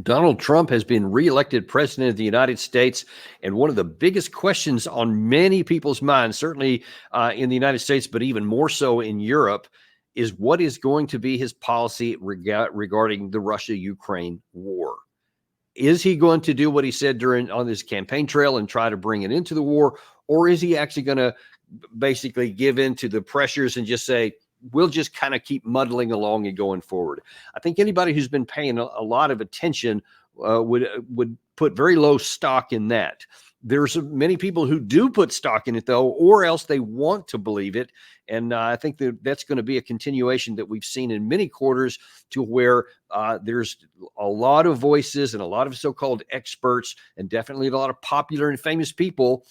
Donald Trump has been reelected president of the United States, and one of the biggest questions on many people's minds, certainly in the United States, but even more so in Europe, is what is going to be his policy regarding the Russia-Ukraine war. Is he going to do what he said on this campaign trail and try to bring it into the war, or is he actually going to basically give in to the pressures and just say, we'll just kind of keep muddling along and going forward? I think anybody who's been paying a lot of attention would put very low stock in that. There's many people who do put stock in it, though, or else they want to believe it. And I think that's going to be a continuation that we've seen in many quarters, to where there's a lot of voices and a lot of so-called experts, and definitely a lot of popular and famous people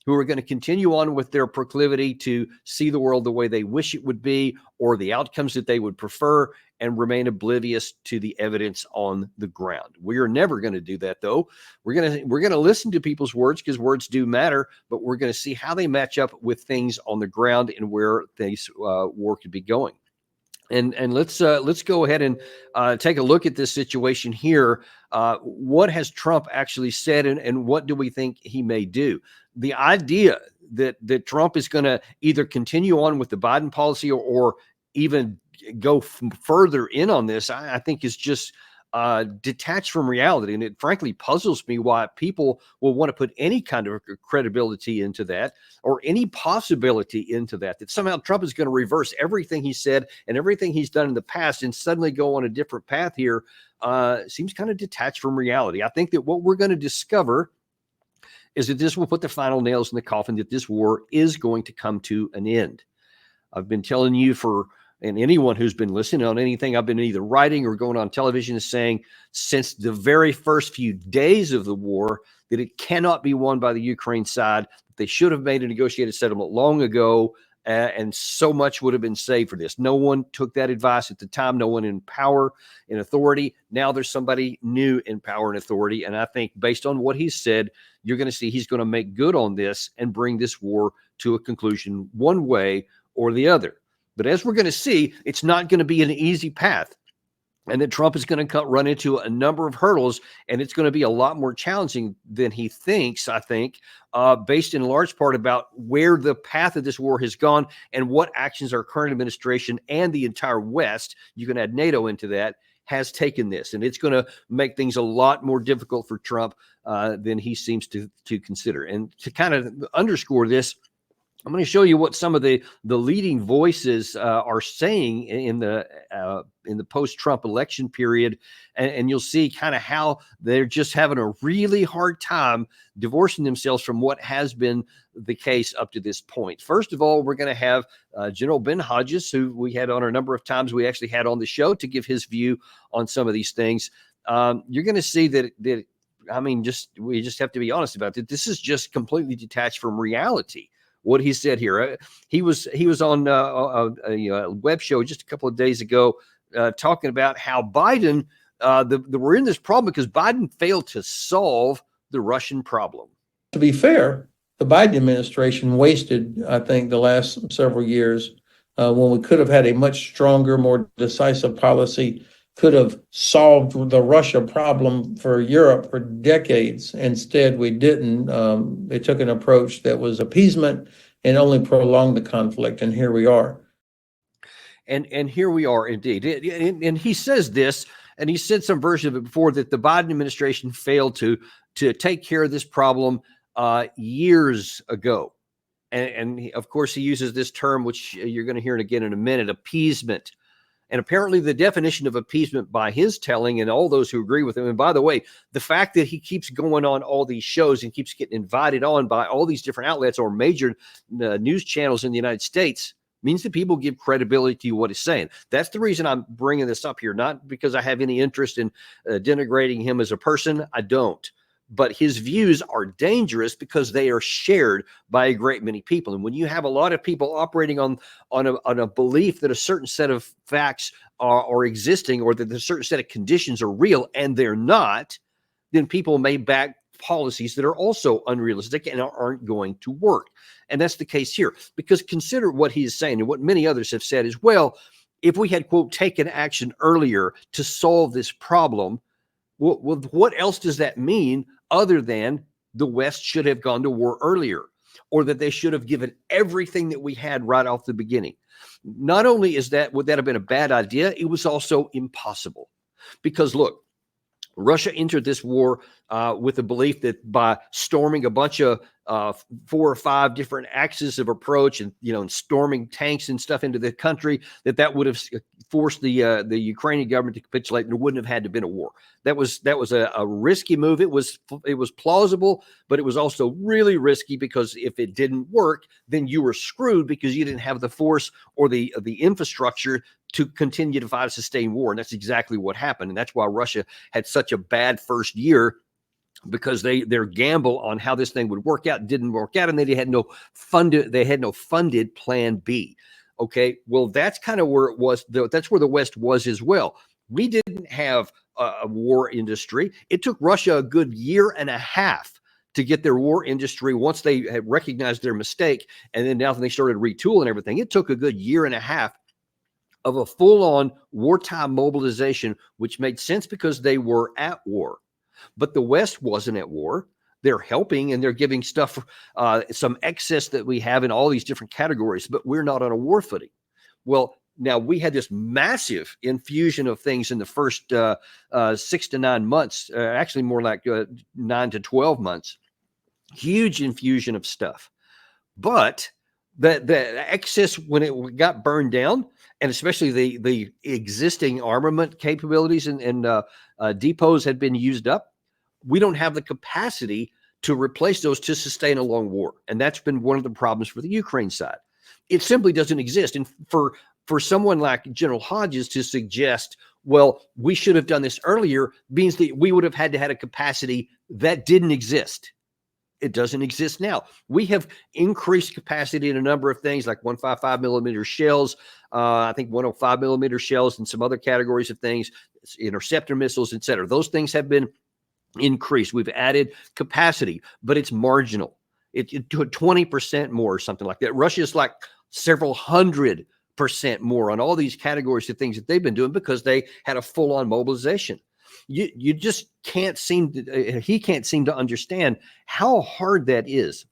who are going to continue on with their proclivity to see the world the way they wish it would be, or the outcomes that they would prefer, and remain oblivious to the evidence on the ground. We are never going to do that, though. We're going to listen to people's words, because words do matter, but we're going to see how they match up with things on the ground and where this war could be going. And let's go ahead and take a look at this situation here. What has Trump actually said, and what do we think he may do? The idea that Trump is going to either continue on with the Biden policy or even go further in on this, I think is just detached from reality. And it frankly puzzles me why people will want to put any kind of credibility into that, or any possibility into that somehow Trump is going to reverse everything he said and everything he's done in the past and suddenly go on a different path here. Seems kind of detached from reality. I think that what we're going to discover is that this will put the final nails in the coffin, that this war is going to come to an end. I've been telling you and anyone who's been listening on anything I've been either writing or going on television is saying since the very first few days of the war, that it cannot be won by the Ukraine side. They should have made a negotiated settlement long ago, and so much would have been saved for this. No one took that advice at the time. No one in power, in authority. Now there's somebody new in power and authority. And I think based on what he said, you're going to see he's going to make good on this and bring this war to a conclusion one way or the other. But as we're going to see, it's not going to be an easy path, and that Trump is going to run into a number of hurdles, and it's going to be a lot more challenging than he thinks, I think, based in large part about where the path of this war has gone and what actions our current administration and the entire West, you can add NATO into that, has taken this. And it's going to make things a lot more difficult for Trump than he seems to consider. And to kind of underscore this, I'm going to show you what some of the leading voices are saying in the post-Trump election period, and you'll see kind of how they're just having a really hard time divorcing themselves from what has been the case up to this point. First of all, we're going to have General Ben Hodges, who we had on a number of times. We actually had on the show to give his view on some of these things. You're going to see that we just have to be honest about it. This is just completely detached from reality. What he said here, he was on a web show just a couple of days ago talking about how Biden, we're in this problem because Biden failed to solve the Russian problem. To be fair, the Biden administration wasted, I think, the last several years when we could have had a much stronger, more decisive policy, could have solved the Russia problem for Europe for decades. Instead, we didn't. They took an approach that was appeasement and only prolonged the conflict. And here we are. And here we are indeed. And he says this, and he said some version of it before, that the Biden administration failed to take care of this problem years ago. And of course, he uses this term, which you're going to hear it again in a minute, appeasement. And apparently the definition of appeasement by his telling, and all those who agree with him, and by the way, the fact that he keeps going on all these shows and keeps getting invited on by all these different outlets or major news channels in the United States means that people give credibility to what he's saying. That's the reason I'm bringing this up here, not because I have any interest in denigrating him as a person. I don't. But his views are dangerous because they are shared by a great many people. And when you have a lot of people operating on a belief that a certain set of facts are existing, or that a certain set of conditions are real and they're not, then people may back policies that are also unrealistic and aren't going to work. And that's the case here, because consider what he is saying, and what many others have said as well. If we had, quote, taken action earlier to solve this problem, Well, what else does that mean other than the West should have gone to war earlier, or that they should have given everything that we had right off the beginning? Not only would that have been a bad idea, it was also impossible. Because look, Russia entered this war with the belief that by storming a bunch of 4 or 5 different axes of approach, and and storming tanks and stuff into the country, that would have forced the Ukrainian government to capitulate, and there wouldn't have had to been a war. That was a risky move. It was plausible, but it was also really risky, because if it didn't work, then you were screwed, because you didn't have the force or the infrastructure to continue to fight a sustained war. And that's exactly what happened. And that's why Russia had such a bad first year, because their gamble on how this thing would work out didn't work out, and they had no funded plan B. Okay, well, that's kind of where it was. That's where the West was as well. We didn't have a war industry. It took Russia a good year and a half to get their war industry, once they had recognized their mistake, and then now they started retooling everything. It took a good year and a half of a full-on wartime mobilization, which made sense because they were at war. But the West wasn't at war. They're helping, and they're giving stuff, some excess that we have in all these different categories, but we're not on a war footing. Well, now we had this massive infusion of things in the first 6 to 9 months, actually more like 9 to 12 months, huge infusion of stuff. But the excess, when it got burned down, and especially the existing armament capabilities and depots had been used up, we don't have the capacity to replace those to sustain a long war. And that's been one of the problems for the Ukraine side. It simply doesn't exist. And for someone like General Hodges to suggest, well, we should have done this earlier, means that we would have had to have a capacity that didn't exist. It doesn't exist now. We have increased capacity in a number of things, like 155 millimeter shells, I think 105 millimeter shells, and some other categories of things, interceptor missiles, et cetera. Those things have been increased. We've added capacity, but it's marginal. It to 20% more or something like that. Russia's like several 100% more on all these categories of things that they've been doing, because they had a full-on mobilization. You just can't seem to, he can't seem to understand how hard that is.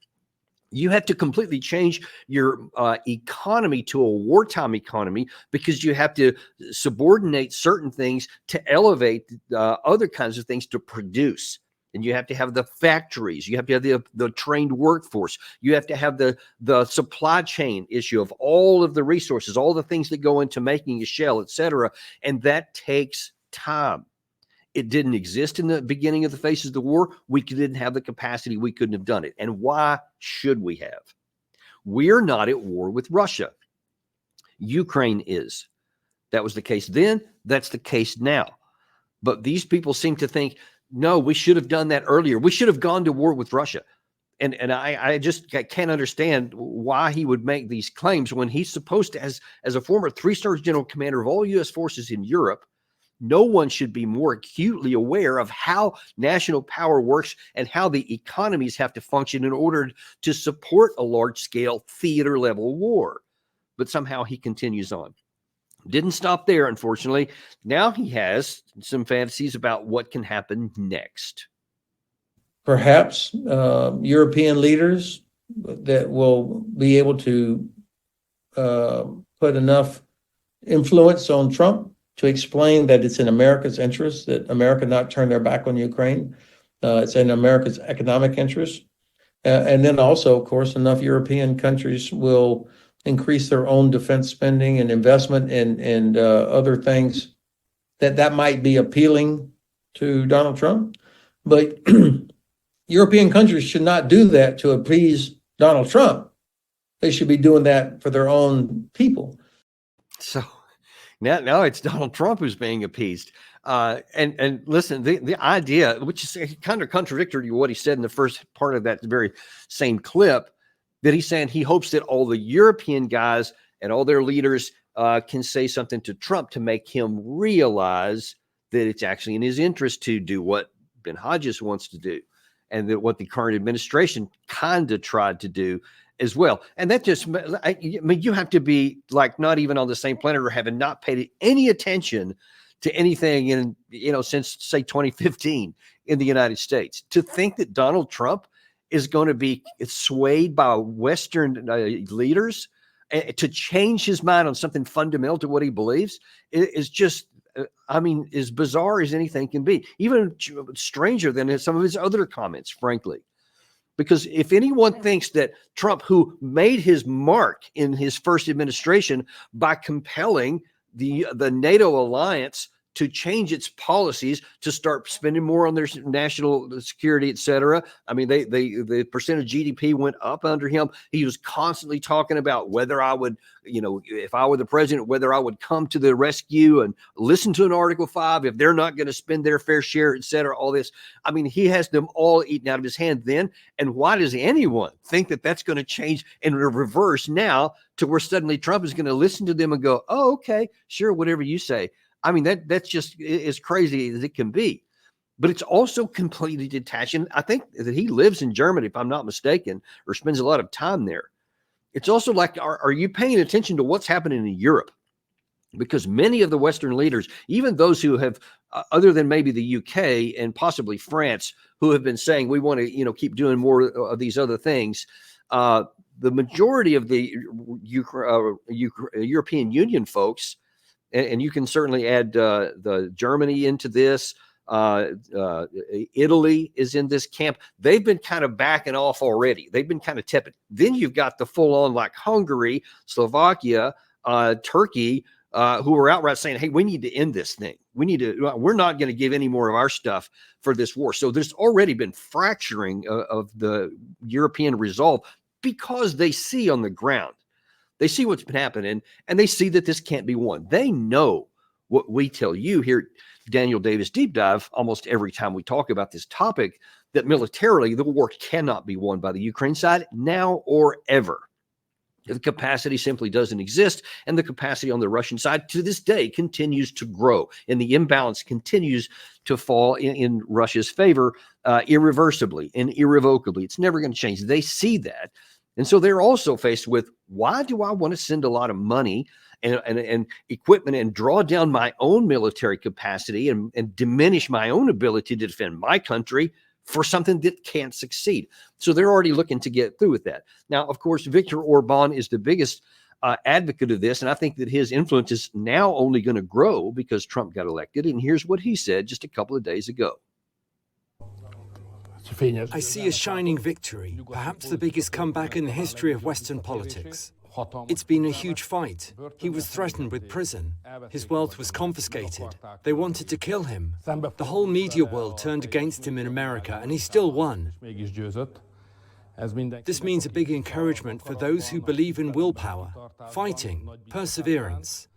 You have to completely change your economy to a wartime economy, because you have to subordinate certain things to elevate other kinds of things to produce. And you have to have the factories. You have to have the trained workforce. You have to have the supply chain issue of all of the resources, all the things that go into making a shell, et cetera. And that takes time. It didn't exist in the beginning of the phases of the war. We didn't have the capacity. We couldn't have done it. And why should we have? We're not at war with Russia. Ukraine is. That was the case then. That's the case now. But these people seem to think, no, we should have done that earlier. We should have gone to war with Russia. And I just can't understand why he would make these claims when he's supposed to, as a former 3-star general commander of all U.S. forces in Europe, no one should be more acutely aware of how national power works and how the economies have to function in order to support a large-scale theater-level war. But somehow he continues on. Didn't stop there, unfortunately. Now he has some fantasies about what can happen next. Perhaps European leaders that will be able to put enough influence on Trump to explain that it's in America's interest, that America not turn their back on Ukraine. It's in America's economic interest. And then also, of course, enough European countries will increase their own defense spending and investment and other things that might be appealing to Donald Trump. But European countries should not do that to appease Donald Trump. They should be doing that for their own people. So now it's Donald Trump who's being appeased. And listen, the idea, which is kind of contradictory to what he said in the first part of that very same clip, that he's saying he hopes that all the European guys and all their leaders can say something to Trump to make him realize that it's actually in his interest to do what Ben Hodges wants to do, and that what the current administration kind of tried to do as well. And that just, I mean, you have to be like not even on the same planet or having not paid any attention to anything in, since say 2015 in the United States. To think that Donald Trump is going to be swayed by Western leaders to change his mind on something fundamental to what he believes is just, as bizarre as anything can be, even stranger than some of his other comments, frankly. Because if anyone thinks that Trump, who made his mark in his first administration by compelling the NATO alliance to change its policies, to start spending more on their national security, et cetera. I mean, the percent of GDP went up under him. He was constantly talking about whether I would, if I were the president, whether I would come to the rescue and listen to an Article 5 if they're not going to spend their fair share, et cetera, all this. I mean, he has them all eaten out of his hand then. And why does anyone think that that's going to change in reverse now to where suddenly Trump is going to listen to them and go, oh, okay, sure, whatever you say. I mean, that's just as crazy as it can be. But it's also completely detached. And I think that he lives in Germany, if I'm not mistaken, or spends a lot of time there. It's also like, are you paying attention to what's happening in Europe? Because many of the Western leaders, even those who have, other than maybe the UK and possibly France, who have been saying we want to, keep doing more of these other things, the majority of the European Union folks, and you can certainly add the Germany into this. Italy is in this camp. They've been kind of backing off already. They've been kind of tepid. Then you've got the full-on like Hungary, Slovakia, Turkey, who are outright saying, "Hey, we need to end this thing. We're not going to give any more of our stuff for this war." So there's already been fracturing of the European resolve because they see on the ground. They see what's been happening, and they see that this can't be won. They know what we tell you here, Daniel Davis Deep Dive, almost every time we talk about this topic, that militarily the war cannot be won by the Ukraine side now or ever. The capacity simply doesn't exist, and the capacity on the Russian side to this day continues to grow, and the imbalance continues to fall in Russia's favor irreversibly and irrevocably. It's never going to change. They see that. And so they're also faced with, why do I want to send a lot of money and equipment and draw down my own military capacity and diminish my own ability to defend my country for something that can't succeed? So they're already looking to get through with that. Now, of course, Viktor Orban is the biggest advocate of this, and I think that his influence is now only going to grow because Trump got elected. And here's what he said just a couple of days ago. I see a shining victory, perhaps the biggest comeback in the history of Western politics. It's been a huge fight. He was threatened with prison. His wealth was confiscated. They wanted to kill him. The whole media world turned against him in America, and he still won. This means a big encouragement for those who believe in willpower, fighting, perseverance.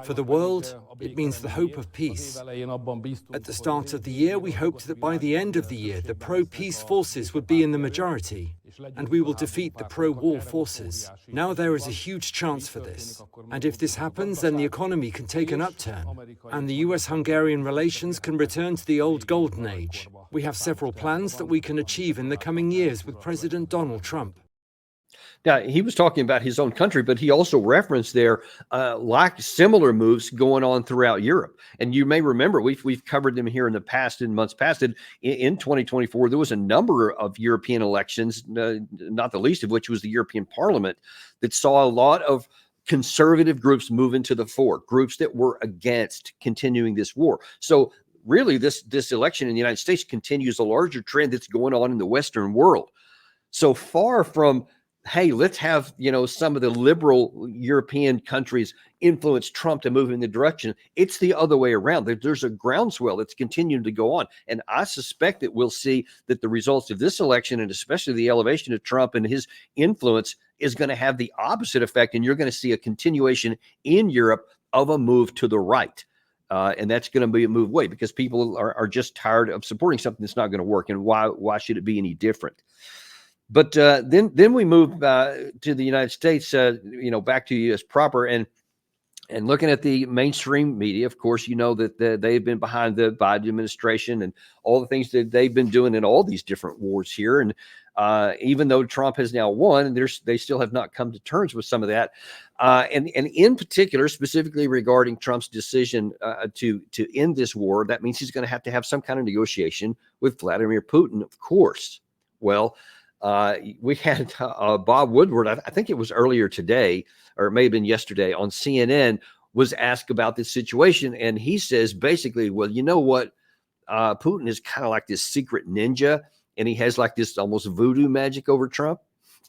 For the world, it means the hope of peace. At the start of the year, we hoped that by the end of the year, the pro-peace forces would be in the majority, and we will defeat the pro-war forces. Now there is a huge chance for this. And if this happens, then the economy can take an upturn, and the US-Hungarian relations can return to the old golden age. We have several plans that we can achieve in the coming years with President Donald Trump. Now, he was talking about his own country, but he also referenced there like similar moves going on throughout Europe. And you may remember, we've covered them here in the past, in months past. And in 2024, there was a number of European elections, not the least of which was the European Parliament, that saw a lot of conservative groups move into the fore, groups that were against continuing this war. So really, this election in the United States continues a larger trend that's going on in the Western world. So far from, hey, let's have, some of the liberal European countries influence Trump to move in the direction. It's the other way around. There's a groundswell that's continuing to go on. And I suspect that we'll see that the results of this election, and especially the elevation of Trump and his influence, is going to have the opposite effect. And you're going to see a continuation in Europe of a move to the right. And that's going to be a move away because people are just tired of supporting something that's not going to work. And why should it be any different? But then we move to the United States, back to U.S. proper. And And looking at the mainstream media, of course, you know that they've been behind the Biden administration and all the things that they've been doing in all these different wars here. And even though Trump has now won, they still have not come to terms with some of that. And in particular, specifically regarding Trump's decision to end this war, that means he's going to have some kind of negotiation with Vladimir Putin, of course. Well, we had Bob Woodward, I think it was earlier today, or it may have been yesterday on CNN, was asked about this situation. And he says basically, well, you know what? Putin is kind of like this secret ninja, and he has like this almost voodoo magic over Trump.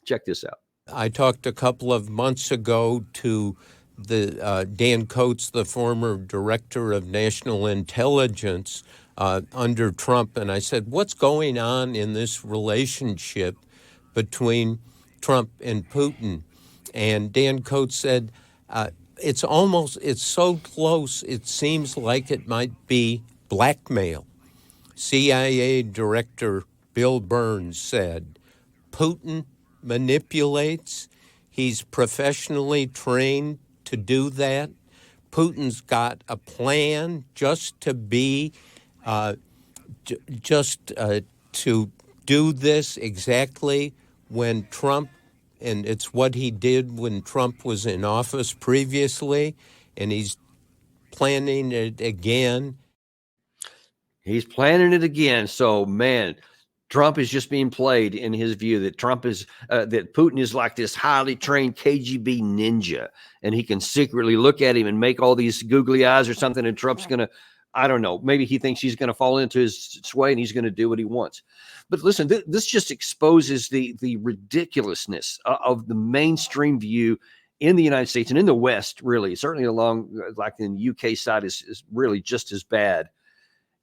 Check this out. I talked a couple of months ago to the Dan Coates, the former director of national intelligence under Trump, and I said, what's going on in this relationship between Trump and Putin? And Dan Coates said, it's so close, it seems like it might be blackmail. CIA Director Bill Burns said, Putin manipulates. He's professionally trained to do that. Putin's got a plan just to be, to do this exactly when Trump, and it's what he did when Trump was in office previously, and he's planning it again. He's planning it again. So, man, Trump is just being played in his view that that Putin is like this highly trained KGB ninja, and he can secretly look at him and make all these googly eyes or something. And Trump's going to, I don't know, maybe he thinks he's going to fall into his sway and he's going to do what he wants. But listen, this just exposes the ridiculousness of the mainstream view in the United States and in the West, really, certainly along like in the UK side is really just as bad.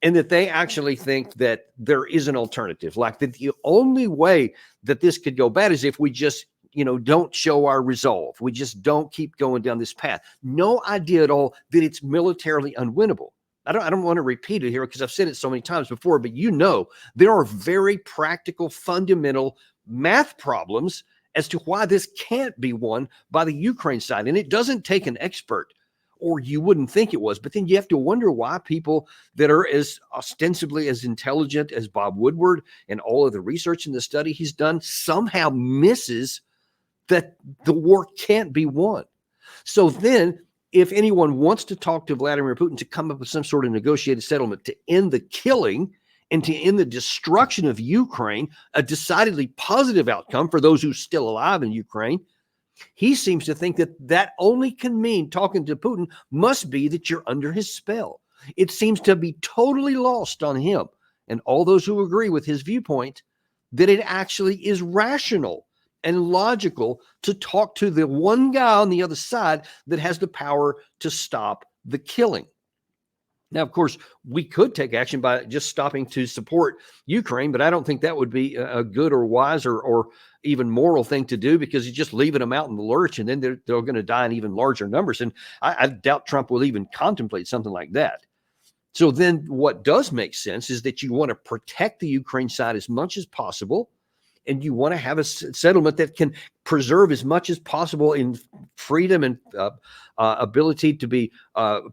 And that they actually think that there is an alternative, like that the only way that this could go bad is if we just, don't show our resolve. We just don't keep going down this path. No idea at all that it's militarily unwinnable. I don't want to repeat it here because I've said it so many times before, but there are very practical, fundamental math problems as to why this can't be won by the Ukraine side. And it doesn't take an expert, or you wouldn't think it was. But then you have to wonder why people that are as ostensibly as intelligent as Bob Woodward and all of the research and the study he's done somehow misses that the war can't be won. So then if anyone wants to talk to Vladimir Putin to come up with some sort of negotiated settlement to end the killing and to end the destruction of Ukraine, a decidedly positive outcome for those who are still alive in Ukraine, he seems to think that only can mean talking to Putin must be that you're under his spell. It seems to be totally lost on him and all those who agree with his viewpoint that it actually is rational and logical to talk to the one guy on the other side that has the power to stop the killing. Now, of course, we could take action by just stopping to support Ukraine, but I don't think that would be a good or wise or even moral thing to do, because you're just leaving them out in the lurch, and then they're going to die in even larger numbers. And I doubt Trump will even contemplate something like that. So then what does make sense is that you want to protect the Ukraine side as much as possible, and you want to have a settlement that can preserve as much as possible in freedom and ability to be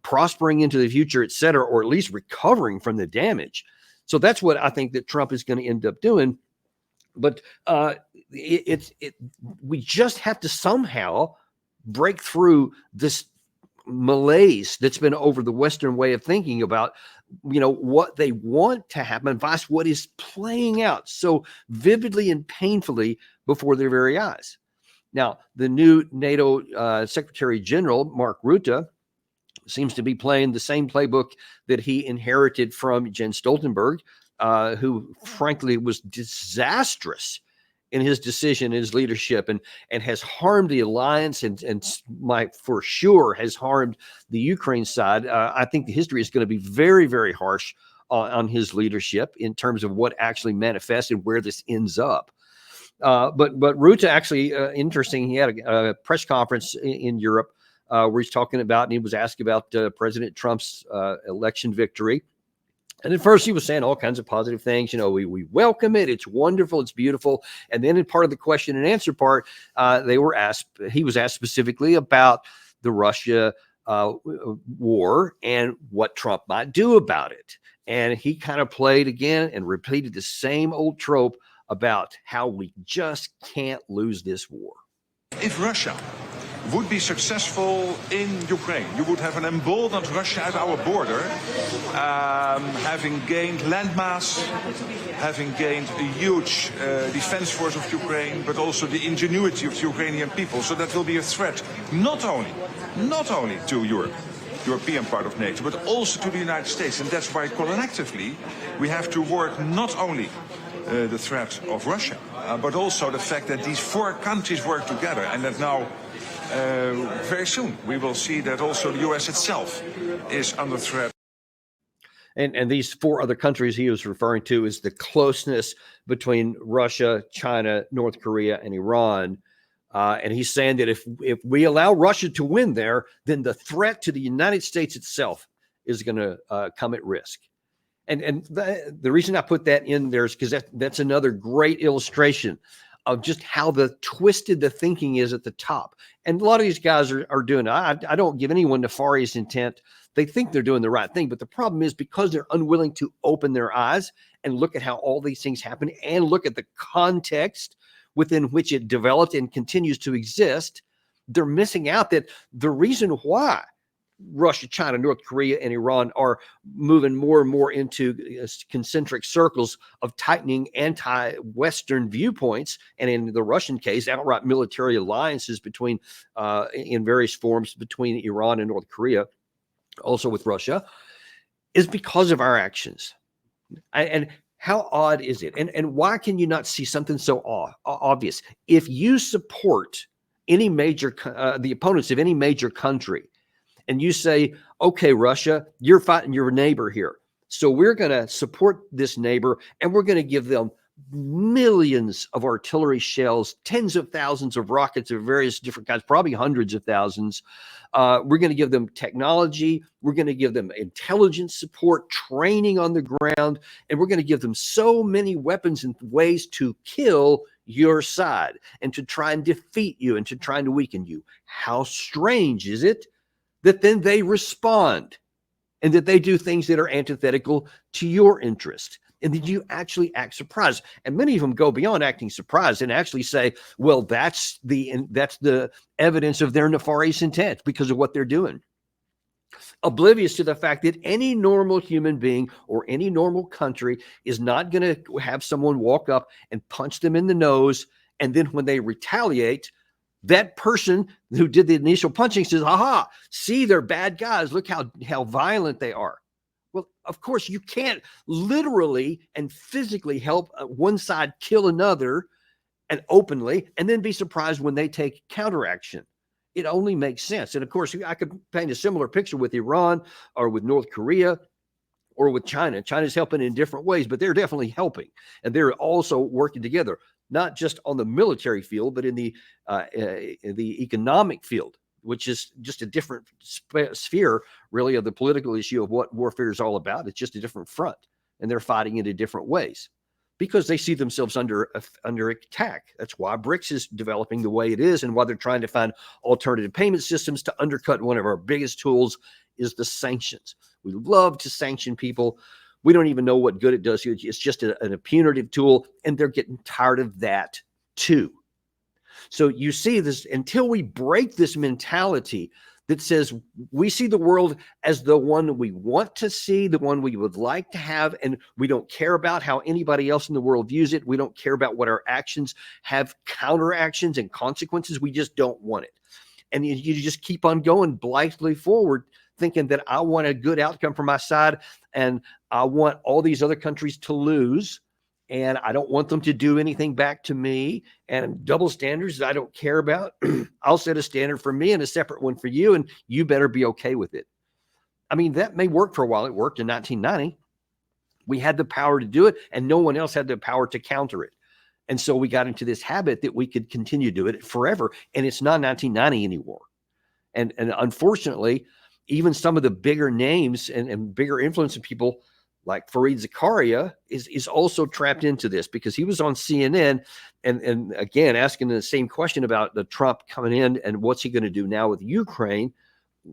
prospering into the future, et cetera, or at least recovering from the damage. So that's what I think that Trump is going to end up doing. But we just have to somehow break through this malaise that's been over the Western way of thinking about, what they want to happen versus what is playing out so vividly and painfully before their very eyes. Now, the new NATO Secretary General, Mark Rutte, seems to be playing the same playbook that he inherited from Jens Stoltenberg, who frankly was disastrous in his decision, in his leadership, and has harmed the alliance and for sure has harmed the Ukraine side. I think the history is going to be very, very harsh on his leadership in terms of what actually manifested, where this ends up. But Rutte actually, interesting, he had a press conference in Europe where he's talking about, and he was asked about President Trump's election victory. And at first he was saying all kinds of positive things. We welcome it. It's wonderful. It's beautiful. And then in part of the question and answer part, he was asked specifically about the Russia war and what Trump might do about it. And he kind of played again and repeated the same old trope about how we just can't lose this war. If Russia would be successful in Ukraine, you would have an emboldened Russia at our border, having gained landmass, having gained a huge defense force of Ukraine, but also the ingenuity of the Ukrainian people. So that will be a threat not only to Europe, European part of NATO, but also to the United States. And that's why collectively we have to work not only the threat of Russia, but also the fact that these four countries work together, and that now very soon we will see that also the US itself is under threat. And these four other countries he was referring to is the closeness between Russia, China, North Korea, and Iran. And he's saying that if we allow Russia to win there, then the threat to the United States itself is going to come at risk. And the reason I put that in there is because that's another great illustration of just how twisted the thinking is at the top. And a lot of these guys are doing it. I don't give anyone nefarious intent. They think they're doing the right thing. But the problem is because they're unwilling to open their eyes and look at how all these things happen and look at the context within which it developed and continues to exist, they're missing out that the reason why Russia, China, North Korea, and Iran are moving more and more into concentric circles of tightening anti-Western viewpoints, and in the Russian case, outright military alliances between, in various forms between Iran and North Korea, also with Russia, is because of our actions. And how odd is it? And why can you not see something so obvious? If you support any major, the opponents of any major country, and you say, okay, Russia, you're fighting your neighbor here. So we're going to support this neighbor and we're going to give them millions of artillery shells, tens of thousands of rockets of various different kinds, probably hundreds of thousands. We're going to give them technology. We're going to give them intelligence support, training on the ground, and we're going to give them so many weapons and ways to kill your side and to try and defeat you and to try and weaken you. How strange is it that then they respond and that they do things that are antithetical to your interest, and that you actually act surprised? And many of them go beyond acting surprised and actually say, well, that's the evidence of their nefarious intent because of what they're doing, oblivious to the fact that any normal human being or any normal country is not going to have someone walk up and punch them in the nose, and then when they retaliate, that person who did the initial punching says, aha, see, they're bad guys. Look how violent they are. Well, of course, you can't literally and physically help one side kill another and openly, and then be surprised when they take counteraction. It only makes sense. And of course, I could paint a similar picture with Iran or with North Korea or with China. China's helping in different ways, but they're definitely helping. And they're also working together, not just on the military field, but in the economic field, which is just a different sphere, really, of the political issue of what warfare is all about. It's just a different front, and they're fighting it in different ways because they see themselves under attack. That's why BRICS is developing the way it is, and why they're trying to find alternative payment systems to undercut one of our biggest tools is the sanctions. We love to sanction people. We don't even know what good it does. It's just a punitive tool, and they're getting tired of that too. So you see this, until we break this mentality that says we see the world as the one we want to see, the one we would like to have, and we don't care about how anybody else in the world views it. We don't care about what our actions have counteractions and consequences. We just don't want it. And you just keep on going blithely forward, thinking that I want a good outcome for my side, and I want all these other countries to lose, and I don't want them to do anything back to me, and double standards that I don't care about. I'll set a standard for me and a separate one for you, and you better be okay with it. I mean, that may work for a while. It worked in 1990. We had the power to do it, and no one else had the power to counter it. And so we got into this habit that we could continue to do it forever, and it's not 1990 anymore. And unfortunately, even some of the bigger names and bigger influencing people like Fareed Zakaria is also trapped into this, because he was on CNN and again asking the same question about the Trump coming in and what's he going to do now with Ukraine,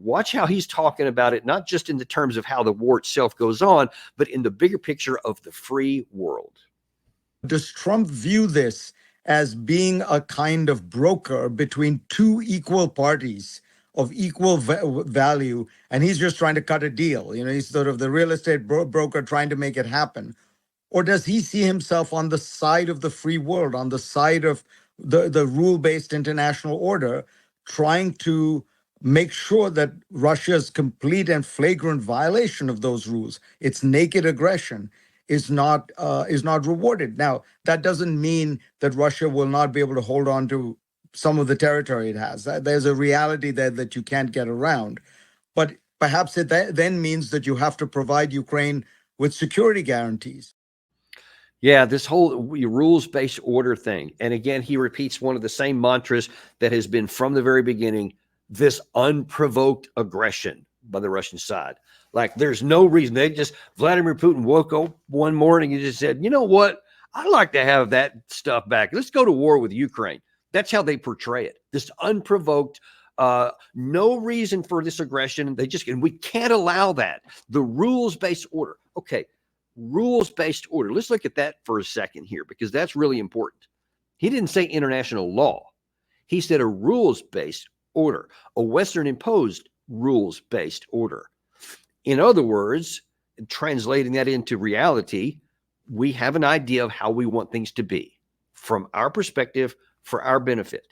watch how he's talking about it, not just in the terms of how the war itself goes on, but in the bigger picture of the free world. Does Trump view this as being a kind of broker between two equal parties of equal value, and he's just trying to cut a deal? You know, he's sort of the real estate broker trying to make it happen. Or does he see himself on the side of the free world, on the side of the rule-based international order, trying to make sure that Russia's complete and flagrant violation of those rules, its naked aggression, is not rewarded? Now, that doesn't mean that Russia will not be able to hold on to some of the territory it has. There's a reality there that you can't get around. But perhaps it then means that you have to provide Ukraine with security guarantees. Yeah, this whole rules-based order thing. And again, he repeats one of the same mantras that has been from the very beginning, this unprovoked aggression by the Russian side. Like, there's no reason. Vladimir Putin woke up one morning and just said, you know what? I'd like to have that stuff back. Let's go to war with Ukraine. That's how they portray it. This unprovoked, no reason for this aggression. And we can't allow that. The rules-based order. Okay. Rules-based order. Let's look at that for a second here, because that's really important. He didn't say international law. He said a rules-based order, a Western-imposed rules-based order. In other words, translating that into reality, we have an idea of how we want things to be from our perspective, for our benefit.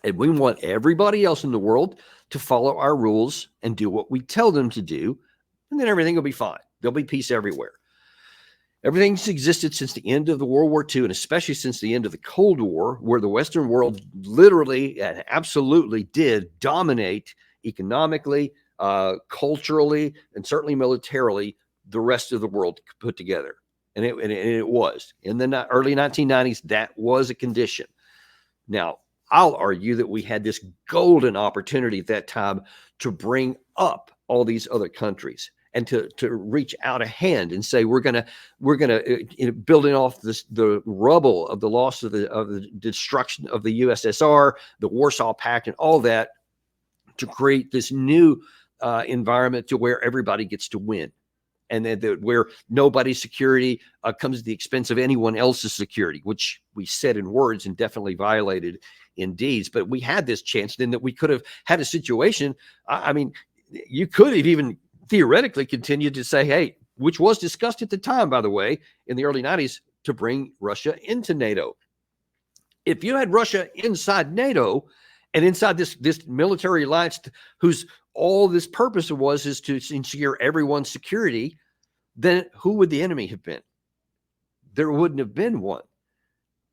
And we want everybody else in the world to follow our rules and do what we tell them to do, and then everything will be fine. There'll be peace everywhere. Everything's existed since the end of the World War II, and especially since the end of the Cold War, where the Western world literally and absolutely did dominate economically, culturally, and certainly militarily the rest of the world put together. And it was. In the early 1990s, that was a condition. Now, I'll argue that we had this golden opportunity at that time to bring up all these other countries and to reach out a hand and say, we're gonna building off the rubble of the loss of the destruction of the USSR, the Warsaw Pact, and all that, to create this new environment to where everybody gets to win, and then where nobody's security comes at the expense of anyone else's security, which we said in words and definitely violated in deeds. But we had this chance then that we could have had a situation. I mean, you could have even theoretically continued to say, hey, which was discussed at the time, by the way, in the early 90s, to bring Russia into NATO. If you had Russia inside NATO and inside this military alliance, whose all this purpose is to ensure everyone's security, then who would the enemy have been? There wouldn't have been one.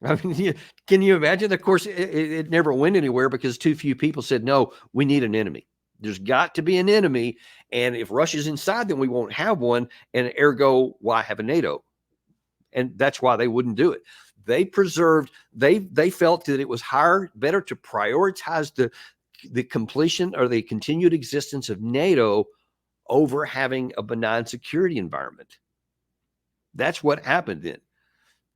I mean, can you imagine? Of course, it never went anywhere because too few people said, no, we need an enemy. There's got to be an enemy. And if Russia's inside, then we won't have one. And ergo, why have a NATO? And that's why they wouldn't do it. They felt that it was better to prioritize the completion or the continued existence of NATO over having a benign security environment. That's what happened then.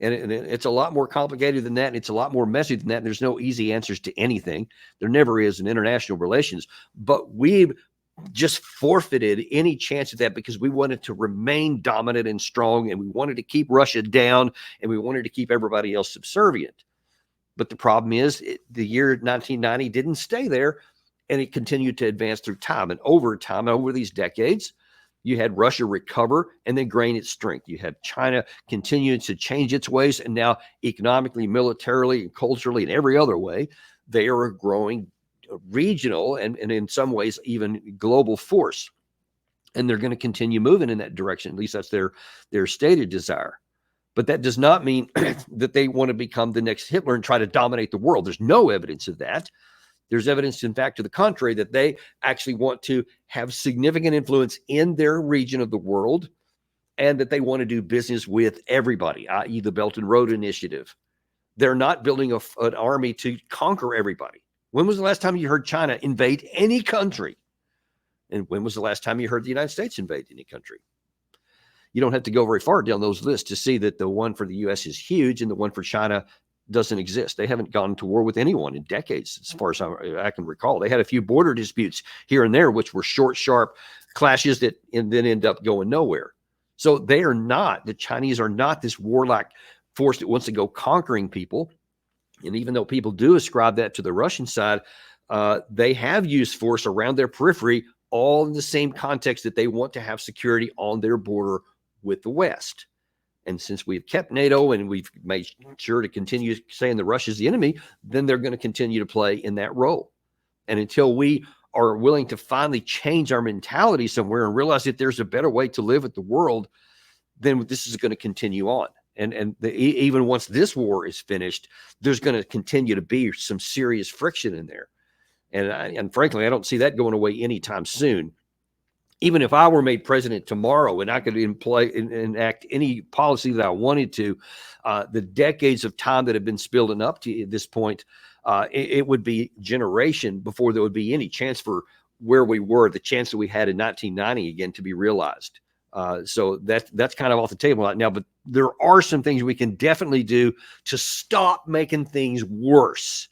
And it's a lot more complicated than that. And it's a lot more messy than that. And there's no easy answers to anything. There never is in international relations. But we've just forfeited any chance of that because we wanted to remain dominant and strong. And we wanted to keep Russia down. And we wanted to keep everybody else subservient. But the problem is the year 1990 didn't stay there. And it continued to advance through time. And over time, over these decades, you had Russia recover and then gain its strength. You had China continue to change its ways. And now economically, militarily, and culturally, and every other way, they are a growing regional and in some ways even global force. And they're going to continue moving in that direction. At least that's their stated desire. But that does not mean that they want to become the next Hitler and try to dominate the world. There's no evidence of that. There's evidence, in fact, to the contrary, that they actually want to have significant influence in their region of the world and that they want to do business with everybody, i.e. the Belt and Road Initiative. They're not building an army to conquer everybody. When was the last time you heard China invade any country? And when was the last time you heard the United States invade any country? You don't have to go very far down those lists to see that the one for the U.S. is huge and the one for China doesn't exist. They haven't gone to war with anyone in decades, as far as I can recall. They had a few border disputes here and there, which were short, sharp clashes that and then end up going nowhere. So they are not, the Chinese are not this warlike force that wants to go conquering people. And even though people do ascribe that to the Russian side, they have used force around their periphery, all in the same context that they want to have security on their border with the West. And since we've kept NATO and we've made sure to continue saying that Russia's the enemy, then they're going to continue to play in that role. And until we are willing to finally change our mentality somewhere and realize that there's a better way to live with the world, then this is going to continue on. And even once this war is finished, there's going to continue to be some serious friction in there. And frankly, I don't see that going away anytime soon. Even if I were made president tomorrow and I could enact any policy that I wanted to, the decades of time that have been spilled up to this point, it would be generation before there would be any chance for where we were, the chance that we had in 1990 again to be realized. So that's kind of off the table right now, but there are some things we can definitely do to stop making things worse.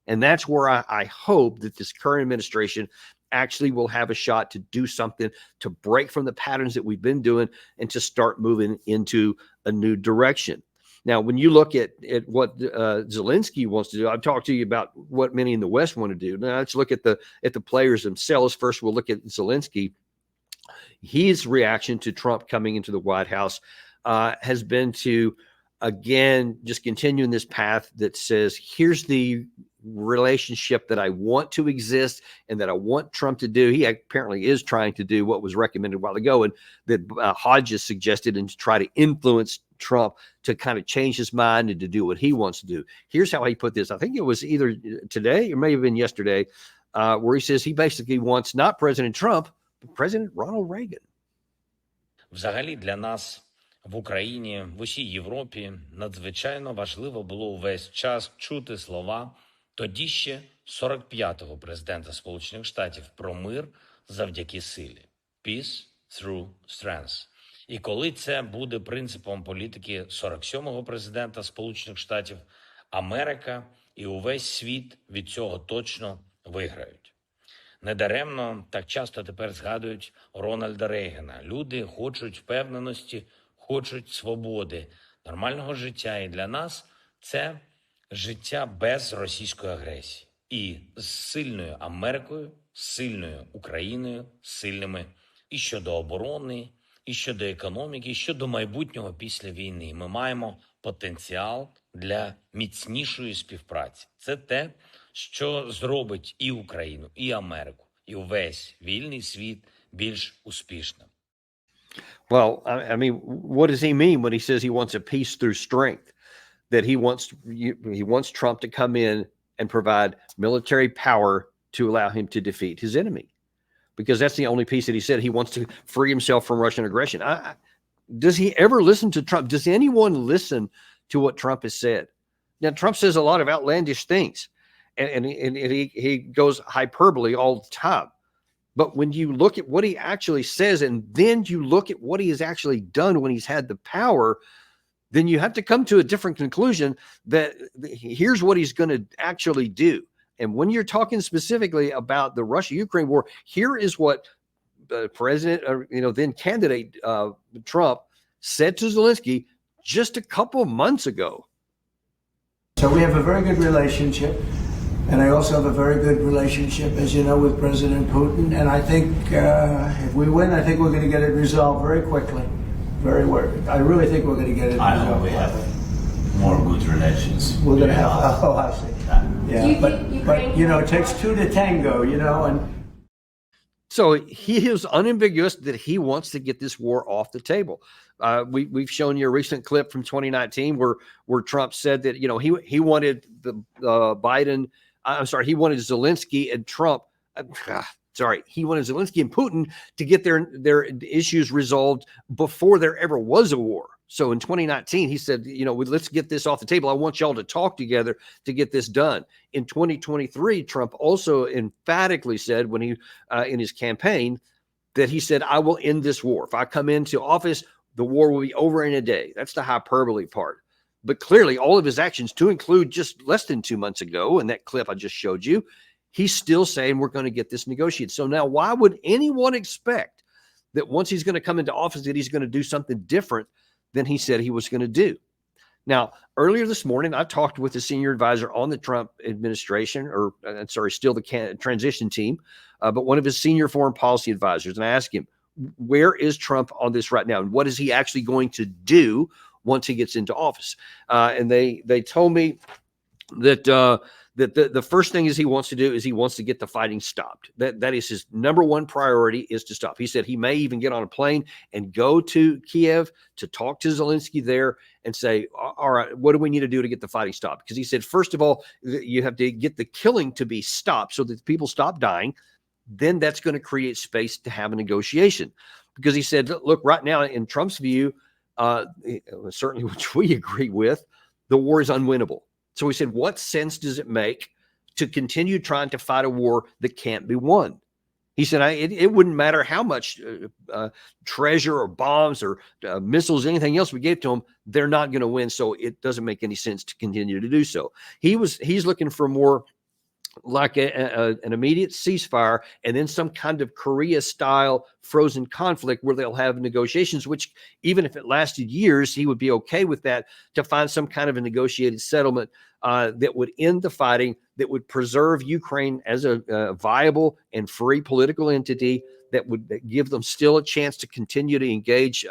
And that's where I hope that this current administration actually will have a shot to do something to break from the patterns that we've been doing and to start moving into a new direction. Now, when you look at what Zelensky wants to do, I've talked to you about what many in the West want to do. Now, let's look at the players themselves. First, we'll look at Zelensky. His reaction to Trump coming into the White House has been to, again, just continue in this path that says, here's the relationship that I want to exist and that I want Trump to do. He apparently is trying to do what was recommended a while ago and that Hodges suggested, and to try to influence Trump to kind of change his mind and to do what he wants to do. Here's how he put this. I think it was either today or may have been yesterday, where he says he basically wants not President Trump, but President Ronald Reagan. Взагалі для нас в Україні, в усій Європі надзвичайно важливо було увесь час чути слова тоді ще 45-го президента Сполучених Штатів про мир завдяки силі. Peace through strength. І коли це буде принципом політики 47-го президента Сполучених Штатів, Америка і увесь світ від цього точно виграють. Недаремно так часто тепер згадують Рональда Рейгана. Люди хочуть впевненості, хочуть свободи, нормального життя. І для нас це життя без російської агресії. І з сильною Америкою, з сильною Україною, з сильними і щодо оборони, і щодо економіки, і щодо майбутнього після війни. Ми маємо потенціал для міцнішої співпраці. Це те, що зробить і Україну, і Америку, і увесь вільний світ більш успішним. Well, I mean, what does he mean when he says he wants a peace through strength? That he wants Trump to come in and provide military power to allow him to defeat his enemy, because that's the only piece that he said. He wants to free himself from Russian aggression. Does he ever listen to Trump? Does anyone listen to what Trump has said? Now, Trump says a lot of outlandish things, and he goes hyperbole all the time. But when you look at what he actually says, and then you look at what he has actually done when he's had the power, then you have to come to a different conclusion that here's what he's going to actually do. And when you're talking specifically about the Russia-Ukraine war, here is what President, then candidate Trump said to Zelensky just a couple of months ago. So we have a very good relationship. And I also have a very good relationship, as you know, with President Putin. And I think if we win, I think we're going to get it resolved very quickly. I really think we're going to get it resolved. I hope we have more good relations. We're going to have, oh, I see. Yeah, but it takes two to tango, and. So he is unambiguous that he wants to get this war off the table. We've shown you a recent clip from 2019 where Trump said that, he wanted he wanted Zelensky and Trump. He wanted Zelensky and Putin to get their issues resolved before there ever was a war. So in 2019, he said, let's get this off the table. I want y'all to talk together to get this done. In 2023, Trump also emphatically said when he in his campaign that he said, I will end this war. If I come into office, the war will be over in a day. That's the hyperbole part. But clearly, all of his actions, to include just less than 2 months ago, and that clip I just showed you, he's still saying we're going to get this negotiated. So now, why would anyone expect that once he's going to come into office that he's going to do something different than he said he was going to do? Now, earlier this morning, I talked with a senior advisor on the Trump administration, still the transition team, but one of his senior foreign policy advisors. And I asked him, where is Trump on this right now? And what is he actually going to do once he gets into office? And they told me that the first thing is he wants to do is he wants to get the fighting stopped. That is his number one priority, is to stop. He said he may even get on a plane and go to Kiev to talk to Zelensky there and say, all right, what do we need to do to get the fighting stopped? Because he said, first of all, you have to get the killing to be stopped so that people stop dying. Then that's going to create space to have a negotiation. Because he said, look, right now, in Trump's view, certainly which we agree with, the war is unwinnable. So he said, what sense does it make to continue trying to fight a war that can't be won? He said, it wouldn't matter how much treasure or bombs or missiles, anything else we gave to them, they're not going to win. So it doesn't make any sense to continue to do so. He's looking for more like an immediate ceasefire and then some kind of Korea-style frozen conflict where they'll have negotiations, which even if it lasted years, he would be okay with that, to find some kind of a negotiated settlement that would end the fighting, that would preserve Ukraine as a viable and free political entity, that would give them still a chance to continue to engage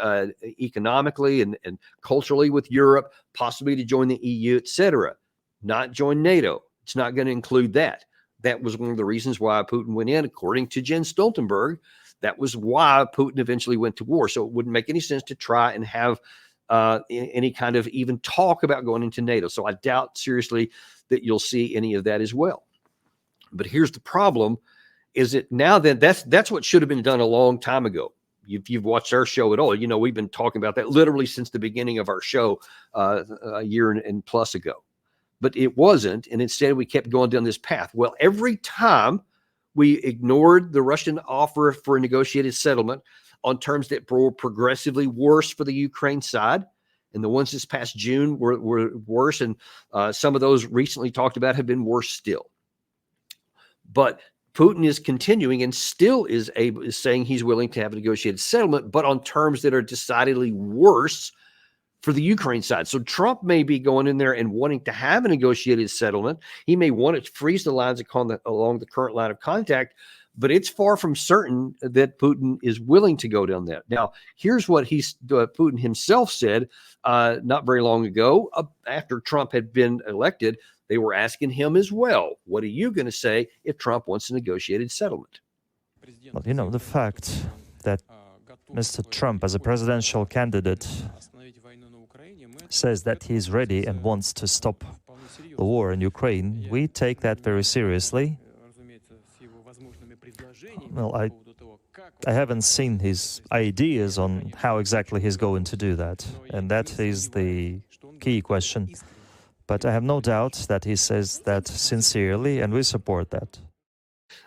economically and culturally with Europe, possibly to join the EU, etc. Not join NATO. It's not going to include that. That was one of the reasons why Putin went in, according to Jens Stoltenberg. That was why Putin eventually went to war. So it wouldn't make any sense to try and have any kind of even talk about going into NATO. So I doubt seriously that you'll see any of that as well. But here's the problem, is that now that that's what should have been done a long time ago. You've watched our show at all. You know, we've been talking about that literally since the beginning of our show a year and plus ago. But it wasn't, and instead we kept going down this path. Well, every time we ignored the Russian offer for a negotiated settlement on terms that were progressively worse for the Ukraine side, and the ones this past June were worse, and some of those recently talked about have been worse still. But Putin is continuing and still is saying he's willing to have a negotiated settlement, but on terms that are decidedly worse for the Ukraine side. So Trump may be going in there and wanting to have a negotiated settlement. He may want to freeze the lines along the current line of contact, but it's far from certain that Putin is willing to go down that. Now, here's what Putin himself said not very long ago, after Trump had been elected. They were asking him as well, what are you going to say if Trump wants a negotiated settlement? Well, you know, the fact that Mr. Trump, as a presidential candidate, says that he's ready and wants to stop the war in Ukraine, we take that very seriously. Well, I haven't seen his ideas on how exactly he's going to do that, and that is the key question. But I have no doubt that he says that sincerely, and we support that.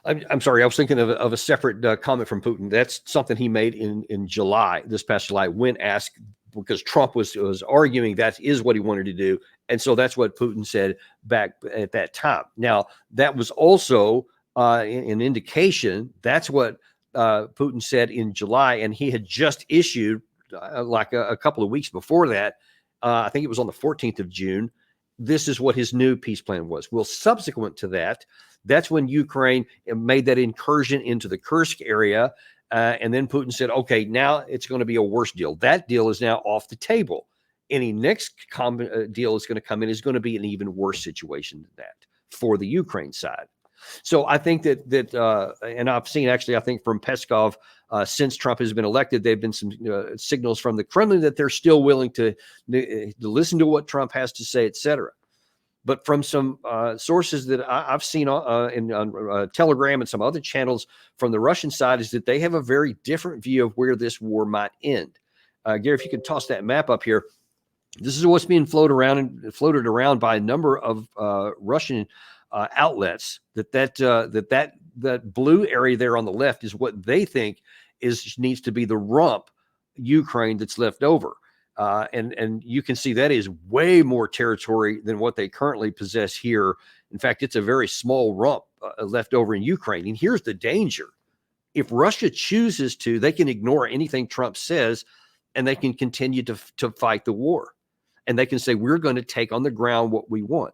I'm sorry, I was thinking of a separate comment from Putin. That's something he made in July, this past July, when asked, because Trump was arguing that is what he wanted to do. And so that's what Putin said back at that time. Now, that was also an indication. That's what Putin said in July. And he had just issued, like a couple of weeks before that, I think it was on the 14th of June, this is what his new peace plan was. Well, subsequent to that, that's when Ukraine made that incursion into the Kursk area. And then Putin said, okay, now it's going to be a worse deal. That deal is now off the table. Any next deal is going to come in is going to be an even worse situation than that for the Ukraine side. So I think that and I've seen actually, I think from Peskov, since Trump has been elected, there have been some signals from the Kremlin that they're still willing to listen to what Trump has to say, et cetera. But from some sources that I've seen on Telegram and some other channels from the Russian side is that they have a very different view of where this war might end. Gary, if you could toss that map up here. This is what's being floated around by a number of Russian outlets, that blue area there on the left is what they think needs to be the rump Ukraine that's left over. And you can see that is way more territory than what they currently possess here. In fact, it's a very small rump left over in Ukraine. And here's the danger. If Russia chooses to, they can ignore anything Trump says, and they can continue to fight the war. And they can say, we're going to take on the ground what we want.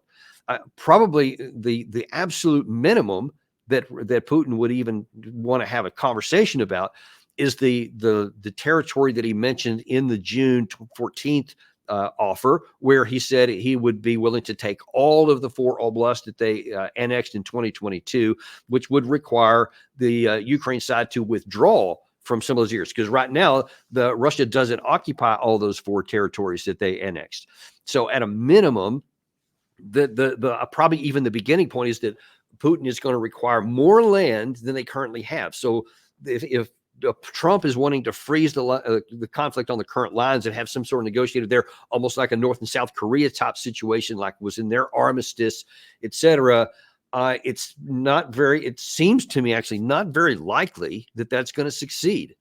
Probably the absolute minimum that Putin would even want to have a conversation about is the territory that he mentioned in the June 14th offer, where he said he would be willing to take all of the 4 oblasts that they annexed in 2022, which would require the Ukraine side to withdraw from some of those areas. Because right now, Russia doesn't occupy all those 4 territories that they annexed. So at a minimum, the probably even the beginning point is that Putin is going to require more land than they currently have. So if Trump is wanting to freeze the conflict on the current lines and have some sort of negotiated there, almost like a North and South Korea type situation, like was in their armistice, etc. It's not very, it seems to me actually not very likely that that's going to succeed,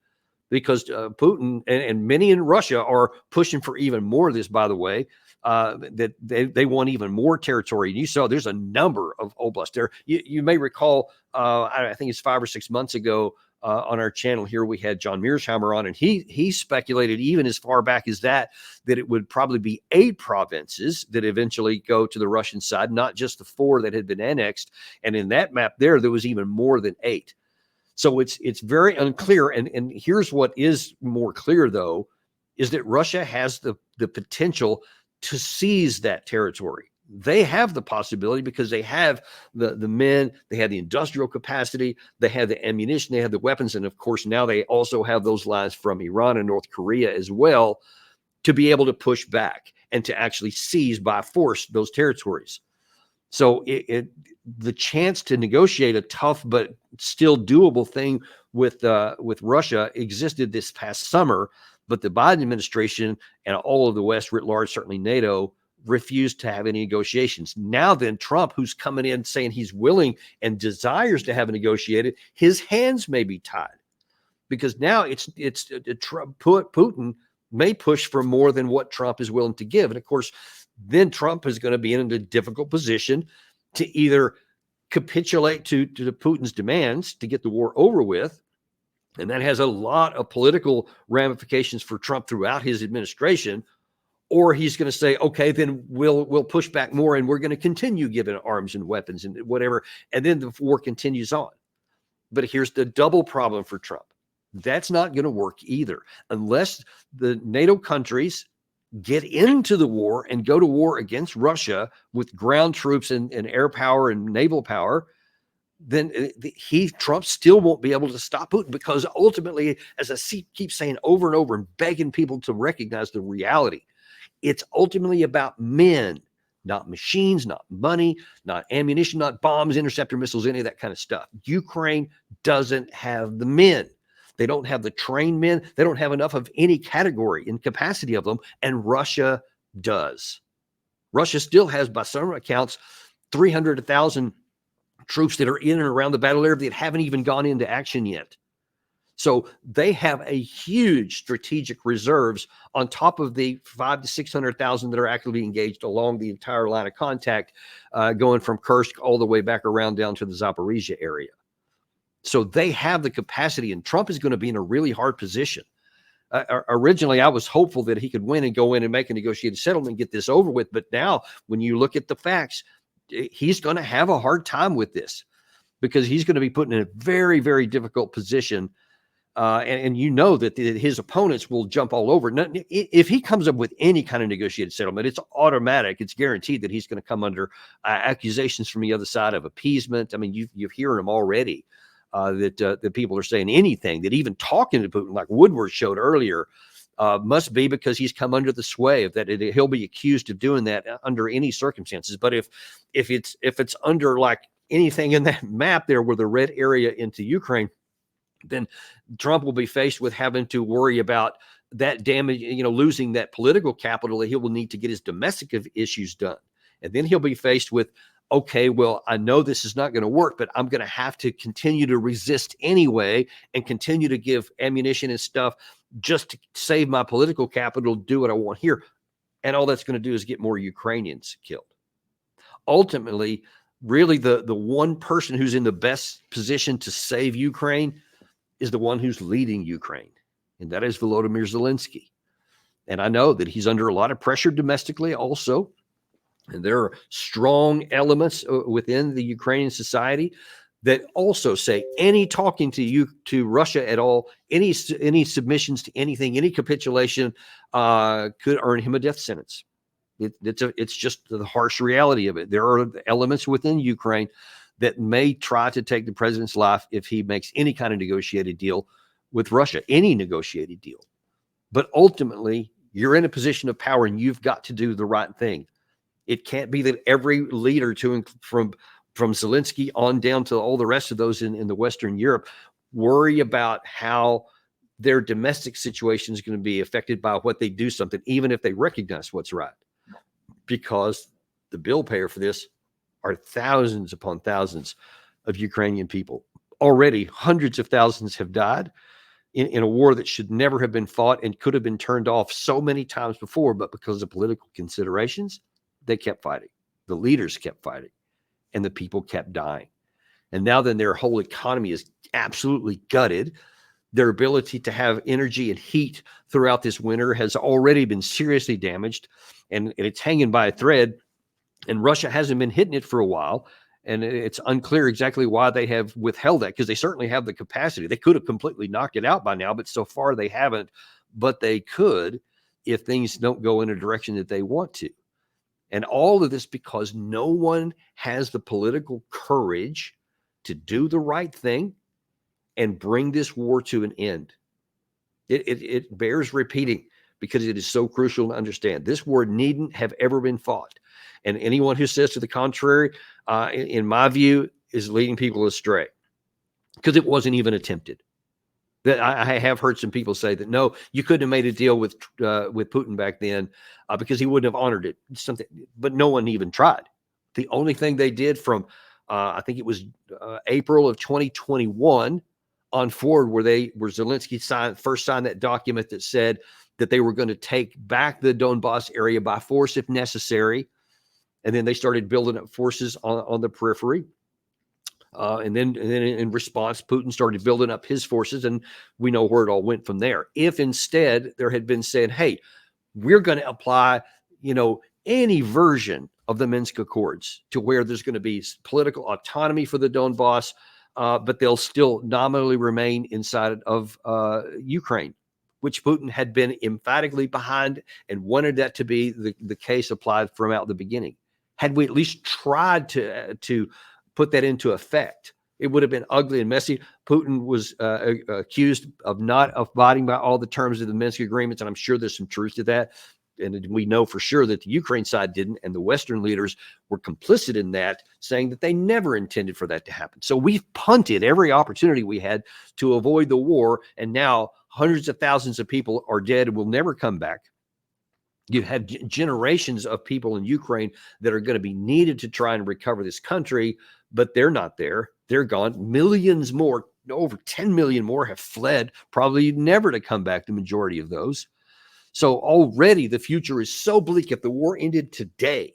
because Putin and many in Russia are pushing for even more of this, by the way. That they want even more territory. And you saw there's a number of oblasts there. You may recall, I think it's 5 or 6 months ago, on our channel here, we had John Mearsheimer on, and he speculated even as far back as that it would probably be 8 provinces that eventually go to the Russian side, not just the 4 that had been annexed. And in that map there was even more than 8. So it's very unclear. And here's what is more clear, though, is that Russia has the potential to seize that territory. They have the possibility because they have the men, they have the industrial capacity, they have the ammunition, they have the weapons, and of course now they also have those lines from Iran and North Korea as well to be able to push back and to actually seize by force those territories. So the chance to negotiate a tough but still doable thing with Russia existed this past summer. But the Biden administration and all of the West writ large, certainly NATO, refused to have any negotiations. Now then, Trump, who's coming in saying he's willing and desires to have it negotiated, his hands may be tied, because now Putin may push for more than what Trump is willing to give. And of course, then Trump is going to be in a difficult position to either capitulate to Putin's demands to get the war over with. And that has a lot of political ramifications for Trump throughout his administration. Or he's going to say, okay, then we'll push back more, and we're going to continue giving arms and weapons and whatever. And then the war continues on. But here's the double problem for Trump. That's not going to work either. Unless the NATO countries get into the war and go to war against Russia with ground troops and air power and naval power, then Trump still won't be able to stop Putin, because ultimately, as I keep saying over and over and begging people to recognize the reality, it's ultimately about men, not machines, not money, not ammunition, not bombs, interceptor missiles, any of that kind of stuff. Ukraine doesn't have the men. They don't have the trained men. They don't have enough of any category in capacity of them, and Russia does. Russia still has, by some accounts, 300 to 1,000 troops that are in and around the battle area that haven't even gone into action yet. So they have a huge strategic reserves on top of the 500 to 600,000 that are actively engaged along the entire line of contact, going from Kursk all the way back around down to the Zaporizhia area. So they have the capacity, and Trump is going to be in a really hard position. Originally, I was hopeful that he could win and go in and make a negotiated settlement and get this over with. But now, when you look at the facts, he's going to have a hard time with this, because he's going to be put in a very, very difficult position. And you know that his opponents will jump all over. Now, if he comes up with any kind of negotiated settlement, it's automatic. It's guaranteed that he's going to come under accusations from the other side of appeasement. I mean, you've heard them already, that people are saying anything, that even talking to Putin, like Woodward showed earlier, must be because he's come under the sway of that. He'll be accused of doing that under any circumstances. But if it's under like anything in that map there, where the red area into Ukraine, then Trump will be faced with having to worry about that damage, losing that political capital that he will need to get his domestic issues done. And then he'll be faced with okay, well, I know this is not going to work, but I'm going to have to continue to resist anyway and continue to give ammunition and stuff just to save my political capital, do what I want here. And all that's going to do is get more Ukrainians killed. Ultimately, really the one person who's in the best position to save Ukraine is the one who's leading Ukraine, and that is Volodymyr Zelensky. And I know that he's under a lot of pressure domestically also. And there are strong elements within the Ukrainian society that also say any talking to Russia at all, any submissions to anything, any capitulation could earn him a death sentence. It's just the harsh reality of it. There are elements within Ukraine that may try to take the president's life if he makes any kind of negotiated deal with Russia, any negotiated deal. But ultimately, you're in a position of power and you've got to do the right thing. It can't be that every leader from Zelensky on down to all the rest of those in the Western Europe worry about how their domestic situation is going to be affected by what they do something, even if they recognize what's right. Because the bill payer for this are thousands upon thousands of Ukrainian people. Already hundreds of thousands have died in a war that should never have been fought and could have been turned off so many times before, but because of political considerations, they kept fighting. The leaders kept fighting, and the people kept dying. And now then their whole economy is absolutely gutted. Their ability to have energy and heat throughout this winter has already been seriously damaged, and it's hanging by a thread. And Russia hasn't been hitting it for a while, and it's unclear exactly why they have withheld that, because they certainly have the capacity. They could have completely knocked it out by now, but so far they haven't. But they could if things don't go in a direction that they want to. And all of this because no one has the political courage to do the right thing and bring this war to an end. It bears repeating because it is so crucial to understand. This war needn't have ever been fought. And anyone who says to the contrary, in my view, is leading people astray, because it wasn't even attempted. That I have heard some people say that, no, you couldn't have made a deal with Putin back then because he wouldn't have honored it. Something, but no one even tried. The only thing they did from, I think it was April of 2021 on forward, where Zelensky first signed that document that said that they were going to take back the Donbass area by force if necessary. And then they started building up forces on the periphery. And then in response, Putin started building up his forces, and we know where it all went from there. If instead there had been said, hey, we're going to apply, any version of the Minsk Accords to where there's going to be political autonomy for the Donbass, but they'll still nominally remain inside of Ukraine, which Putin had been emphatically behind and wanted that to be the case applied from out the beginning. Had we at least tried to put that into effect, it would have been ugly and messy. Putin was accused of not abiding by all the terms of the Minsk agreements, and I'm sure there's some truth to that. And we know for sure that the Ukraine side didn't, and the Western leaders were complicit in that, saying that they never intended for that to happen. So we've punted every opportunity we had to avoid the war, and now hundreds of thousands of people are dead and will never come back. You have generations of people in Ukraine that are going to be needed to try and recover this country, but they're not there. They're gone. Millions more, over 10 million more have fled, probably never to come back, the majority of those. So already the future is so bleak if the war ended today.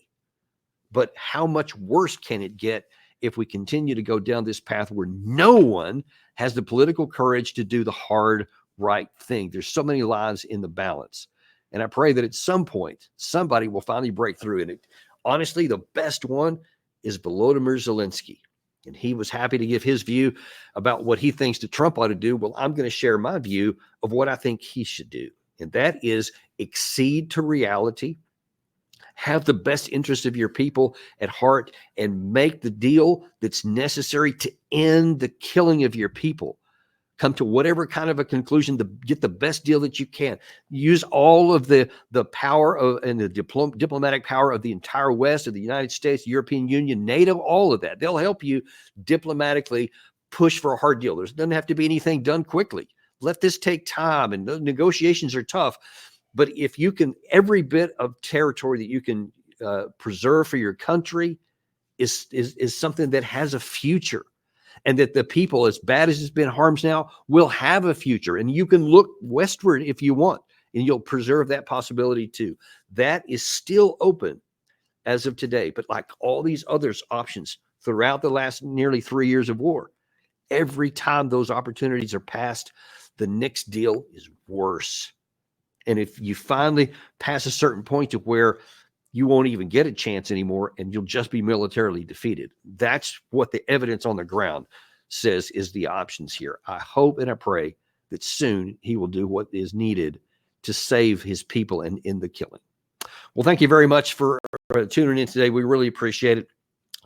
But how much worse can it get if we continue to go down this path where no one has the political courage to do the hard, right thing? There's so many lives in the balance. And I pray that at some point, somebody will finally break through. And honestly, the best one is Volodymyr Zelensky. And he was happy to give his view about what he thinks that Trump ought to do. Well, I'm going to share my view of what I think he should do. And that is accede to reality, have the best interest of your people at heart, and make the deal that's necessary to end the killing of your people. Come to whatever kind of a conclusion to get the best deal that you can. Use all of the power and the diplomatic power of the entire West, of the United States, European Union, NATO, all of that. They'll help you diplomatically push for a hard deal. There doesn't have to be anything done quickly. Let this take time, and the negotiations are tough. But if you can, every bit of territory that you can preserve for your country, is something that has a future, and that the people, as bad as it's been harmed now, will have a future. And you can look westward if you want, and you'll preserve that possibility too. That is still open as of today. But like all these other options throughout the last nearly 3 years of war, every time those opportunities are passed, the next deal is worse. And if you finally pass a certain point to where you won't even get a chance anymore and you'll just be militarily defeated, that's what the evidence on the ground says is the options here. I hope and I pray that soon he will do what is needed to save his people and end the killing. Well, thank you very much for tuning in today. We really appreciate it.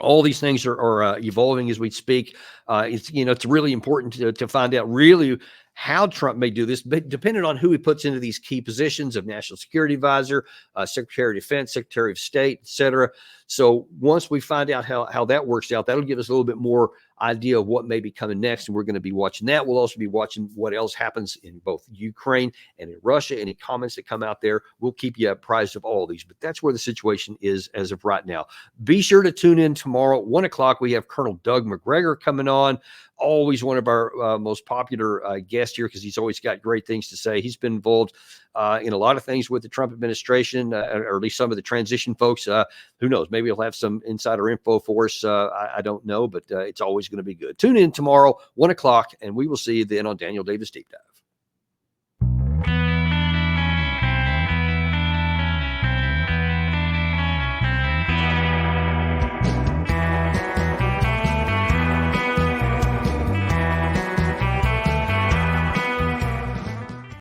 All these things are evolving as we speak. It's really important to find out really how Trump may do this, but depending on who he puts into these key positions of National Security Advisor, Secretary of Defense, Secretary of State, et cetera. So once we find out how that works out, that'll give us a little bit more idea of what may be coming next. And we're going to be watching that. We'll also be watching what else happens in both Ukraine and in Russia. Any comments that come out there, we'll keep you apprised of all of these. But that's where the situation is as of right now. Be sure to tune in tomorrow at 1 o'clock. We have Colonel Doug McGregor coming on. Always one of our most popular guests here because he's always got great things to say. He's been involved in a lot of things with the Trump administration, or at least some of the transition folks. Who knows? Maybe he'll have some insider info for us. I don't know, but it's always going to be good. Tune in tomorrow, 1 o'clock, and we will see you then on Daniel Davis Deep Dive.